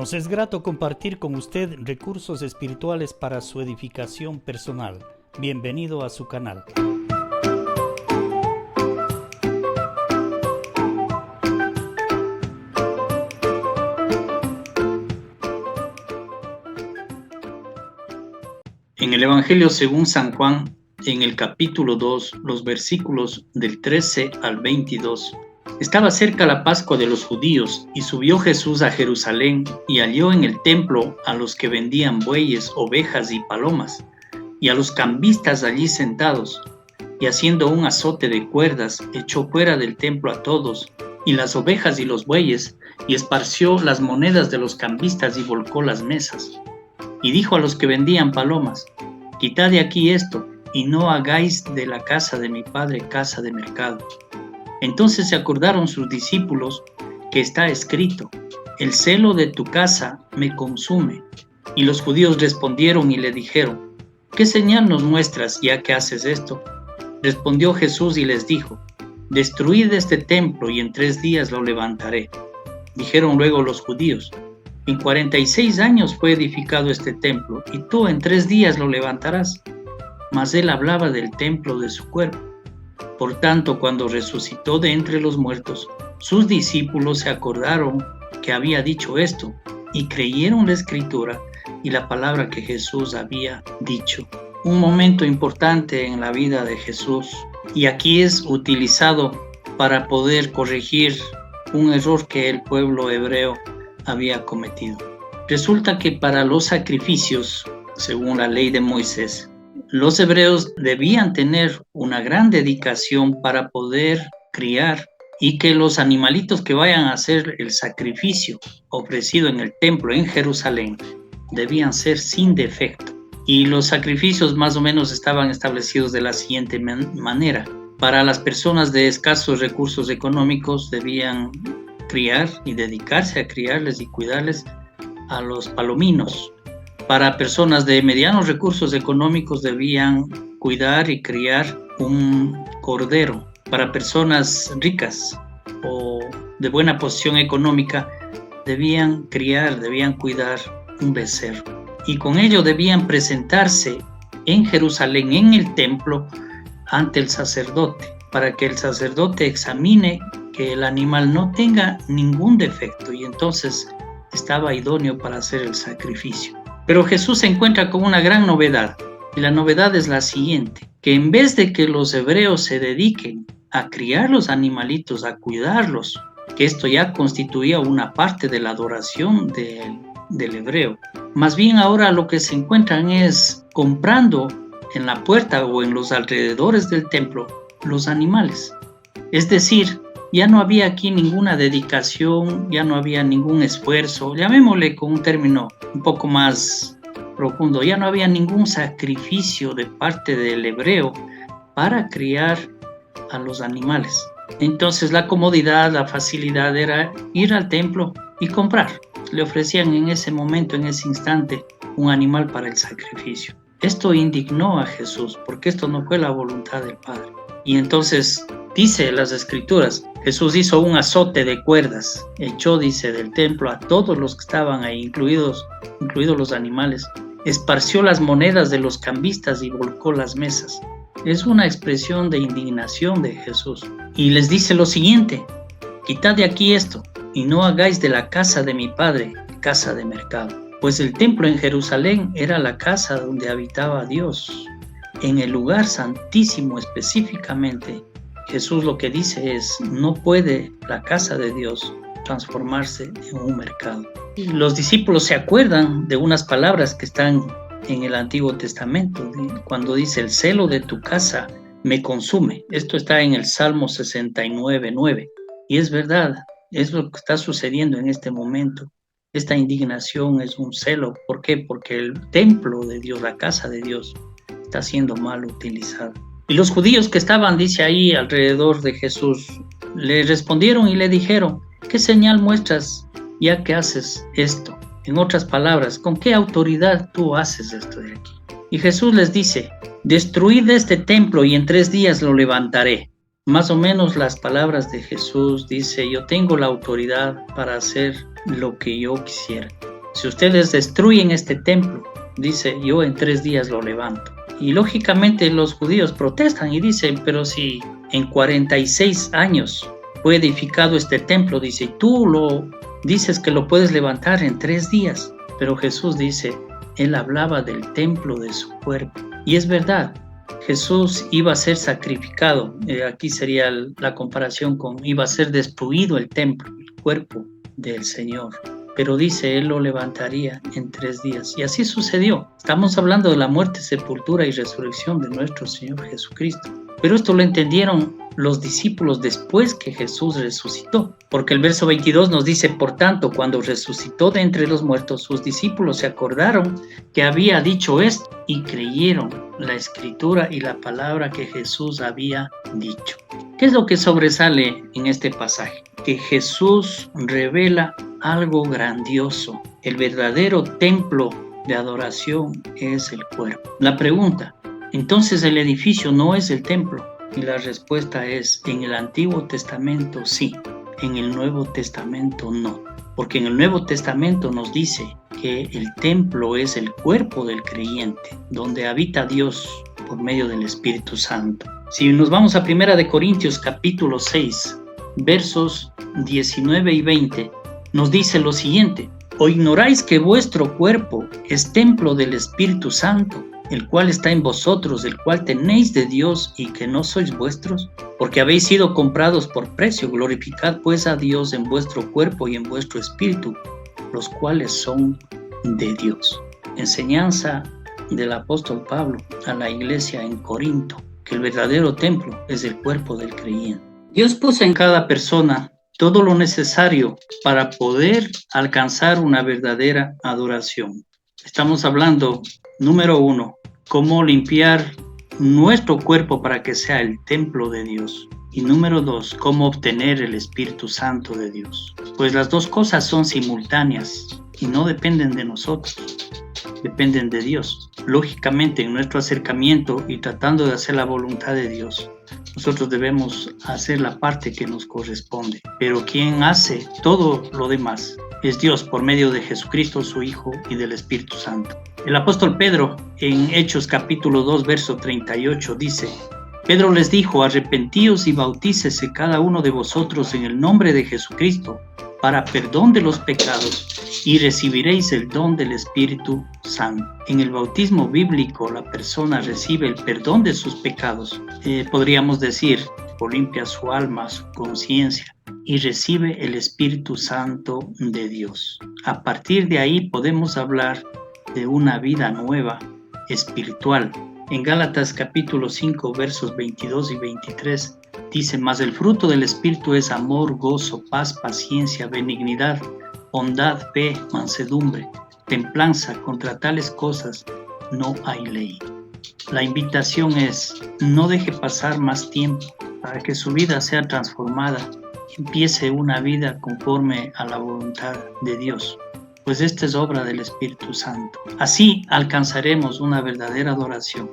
Nos es grato compartir con usted recursos espirituales para su edificación personal. Bienvenido a su canal. En el Evangelio según San Juan, en el capítulo 2, los versículos del 13 al 22, estaba cerca la Pascua de los judíos, y subió Jesús a Jerusalén, y halló en el templo a los que vendían bueyes, ovejas y palomas, y a los cambistas allí sentados, y haciendo un azote de cuerdas, echó fuera del templo a todos, y las ovejas y los bueyes, y esparció las monedas de los cambistas y volcó las mesas. Y dijo a los que vendían palomas: quitad de aquí esto, y no hagáis de la casa de mi padre casa de mercado. Entonces se acordaron sus discípulos que está escrito: el celo de tu casa me consume. Y los judíos respondieron y le dijeron: ¿qué señal nos muestras ya que haces esto? Respondió Jesús y les dijo: destruid este templo y en 3 días lo levantaré. Dijeron luego los judíos: en 46 años fue edificado este templo, y tú en 3 días lo levantarás. Mas él hablaba del templo de su cuerpo. Por tanto, cuando resucitó de entre los muertos, sus discípulos se acordaron que había dicho esto, y creyeron la Escritura y la palabra que Jesús había dicho. Un momento importante en la vida de Jesús, y aquí es utilizado para poder corregir un error que el pueblo hebreo había cometido. Resulta que para los sacrificios, según la ley de Moisés, los hebreos debían tener una gran dedicación para poder criar, y que los animalitos que vayan a hacer el sacrificio ofrecido en el templo en Jerusalén debían ser sin defecto. Y los sacrificios más o menos estaban establecidos de la siguiente manera. Para las personas de escasos recursos económicos debían criar y dedicarse a criarles y cuidarles a los palominos. Para personas de medianos recursos económicos debían cuidar y criar un cordero. Para personas ricas o de buena posición económica debían cuidar un becerro. Y con ello debían presentarse en Jerusalén, en el templo, ante el sacerdote, para que el sacerdote examine que el animal no tenga ningún defecto, y entonces estaba idóneo para hacer el sacrificio. Pero Jesús se encuentra con una gran novedad, y la novedad es la siguiente: que en vez de que los hebreos se dediquen a criar los animalitos, a cuidarlos, que esto ya constituía una parte de la adoración del hebreo, más bien ahora lo que se encuentran es comprando en la puerta o en los alrededores del templo los animales. Es decir, ya no había aquí ninguna dedicación, ya no había ningún esfuerzo, llamémosle con un término un poco más profundo, ya no había ningún sacrificio de parte del hebreo para criar a los animales. Entonces la comodidad, la facilidad era ir al templo y comprar. Le ofrecían en ese momento, en ese instante, un animal para el sacrificio. Esto indignó a Jesús, porque esto no fue la voluntad del Padre. Y entonces dice las Escrituras, Jesús hizo un azote de cuerdas, echó, dice, del templo a todos los que estaban ahí, incluidos los animales, esparció las monedas de los cambistas y volcó las mesas. Es una expresión de indignación de Jesús. Y les dice lo siguiente: quitad de aquí esto, y no hagáis de la casa de mi Padre casa de mercado. Pues el templo en Jerusalén era la casa donde habitaba Dios. En el lugar santísimo específicamente, Jesús lo que dice es: no puede la casa de Dios transformarse en un mercado. Y los discípulos se acuerdan de unas palabras que están en el Antiguo Testamento, cuando dice: el celo de tu casa me consume. Esto está en el Salmo 69:9. Y es verdad, es lo que está sucediendo en este momento. Esta indignación es un celo. ¿Por qué? Porque el templo de Dios, la casa de Dios, está siendo mal utilizada. Y los judíos que estaban, dice ahí, alrededor de Jesús, le respondieron y le dijeron: ¿qué señal muestras ya que haces esto? En otras palabras, ¿con qué autoridad tú haces esto de aquí? Y Jesús les dice: destruid este templo y en 3 días lo levantaré. Más o menos las palabras de Jesús dice: yo tengo la autoridad para hacer lo que yo quisiera. si ustedes destruyen este templo, dice, yo en 3 días lo levanto. Y lógicamente los judíos protestan y dicen, pero si en 46 años fue edificado este templo, dice, tú lo dices que lo puedes levantar en 3 días. Pero Jesús dice, él hablaba del templo de su cuerpo. Y es verdad, Jesús iba a ser sacrificado. Aquí sería la comparación con, iba a ser destruido el templo, el cuerpo del Señor. Pero dice, él lo levantaría en 3 días. Y así sucedió. Estamos hablando de la muerte, sepultura y resurrección de nuestro Señor Jesucristo. Pero esto lo entendieron los discípulos después que Jesús resucitó. Porque el verso 22 nos dice, por tanto, cuando resucitó de entre los muertos, sus discípulos se acordaron que había dicho esto y creyeron la escritura y la palabra que Jesús había dicho. ¿Qué es lo que sobresale en este pasaje? Que Jesús revela algo grandioso. El verdadero templo de adoración es el cuerpo. La pregunta, entonces el edificio no es el templo. Y la respuesta es, en el Antiguo Testamento sí, en el Nuevo Testamento no. Porque en el Nuevo Testamento nos dice que el templo es el cuerpo del creyente, donde habita Dios por medio del Espíritu Santo. Si nos vamos a 1 de Corintios capítulo 6, versos 19 y 20, nos dice lo siguiente: ¿O ignoráis que vuestro cuerpo es templo del Espíritu Santo, el cual está en vosotros, el cual tenéis de Dios y que no sois vuestros? Porque habéis sido comprados por precio. Glorificad pues a Dios en vuestro cuerpo y en vuestro espíritu, los cuales son de Dios. Enseñanza del apóstol Pablo a la iglesia en Corinto, que el verdadero templo es el cuerpo del creyente. Dios puso en cada persona todo lo necesario para poder alcanzar una verdadera adoración. Estamos hablando, número 1, cómo limpiar nuestro cuerpo para que sea el templo de Dios. Y número 2, cómo obtener el Espíritu Santo de Dios. Pues las dos cosas son simultáneas y no dependen de nosotros, dependen de Dios. Lógicamente, en nuestro acercamiento y tratando de hacer la voluntad de Dios, nosotros debemos hacer la parte que nos corresponde. Pero quien hace todo lo demás es Dios por medio de Jesucristo, su Hijo, y del Espíritu Santo. El apóstol Pedro, en Hechos capítulo 2, verso 38, dice: Pedro les dijo, arrepentíos y bautícese cada uno de vosotros en el nombre de Jesucristo para perdón de los pecados y recibiréis el don del Espíritu Santo. En el bautismo bíblico la persona recibe el perdón de sus pecados. Podríamos decir, limpia su alma, su conciencia y recibe el Espíritu Santo de Dios. A partir de ahí podemos hablar de una vida nueva, espiritual. En Gálatas capítulo 5 versos 22 y 23 dice: mas el fruto del Espíritu es amor, gozo, paz, paciencia, benignidad, bondad, fe, mansedumbre, templanza. Contra tales cosas no hay ley. La invitación es: no deje pasar más tiempo para que su vida sea transformada, empiece una vida conforme a la voluntad de Dios, pues esta es obra del Espíritu Santo. Así alcanzaremos una verdadera adoración